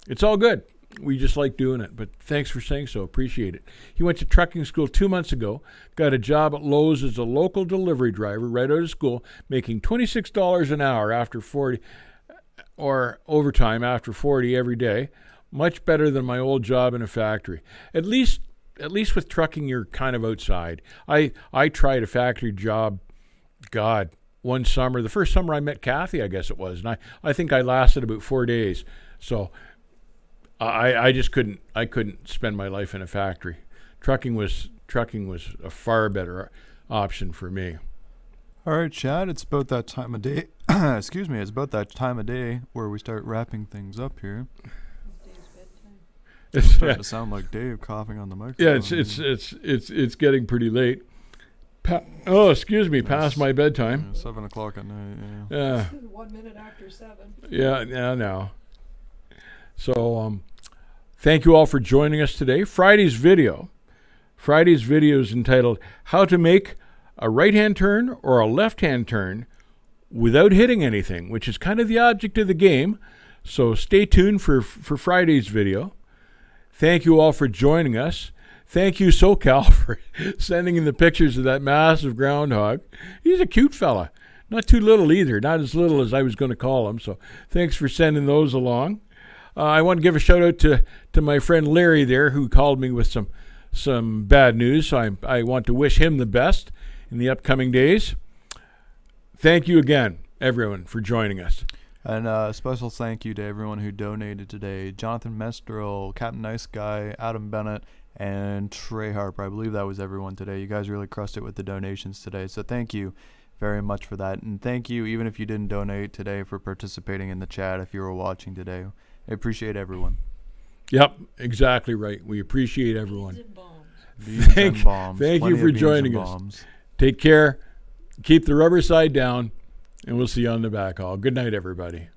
It's all good. We just like doing it. But thanks for saying so. Appreciate it. He went to trucking school 2 months ago. Got a job at Lowe's as a local delivery driver right out of school, making $26 an hour after 40, or overtime after 40 every day. Much better than my old job in a factory. At least with trucking, you're kind of outside. I tried a factory job, one summer. The first summer I met Kathy, I guess it was, and I think I lasted about 4 days. So I just couldn't spend my life in a factory. Trucking was a far better option for me. All right, Chad, it's about that time of day. Excuse me, it's about that time of day where we start wrapping things up here. It's starting to sound like Dave coughing on the microphone. Yeah, it's getting pretty late. Excuse me, past my bedtime. 7 o'clock at night. Yeah. 1 minute after 7. Yeah. No. So, thank you all for joining us today. Friday's video is entitled "How to Make a Right-Hand Turn or a Left-Hand Turn Without Hitting Anything," which is kind of the object of the game. So stay tuned for Friday's video. Thank you all for joining us. Thank you, SoCal, for sending in the pictures of that massive groundhog. He's a cute fella. Not too little either. Not as little as I was going to call him. So thanks for sending those along. I want to give a shout out to my friend Larry there, who called me with some bad news. So I want to wish him the best in the upcoming days. Thank you again, everyone, for joining us. And a special thank you to everyone who donated today. Jonathan Mestrel, Captain Nice Guy, Adam Bennett, and Trey Harper. I believe that was everyone today. You guys really crushed it with the donations today. So thank you very much for that. And thank you, even if you didn't donate today, for participating in the chat if you were watching today. I appreciate everyone. Yep, exactly right. We appreciate everyone. Beans and bombs. Thank you Plenty for of beans joining and us. bombs. Take care. Keep the rubber side down. And we'll see you on the back haul. Good night, everybody.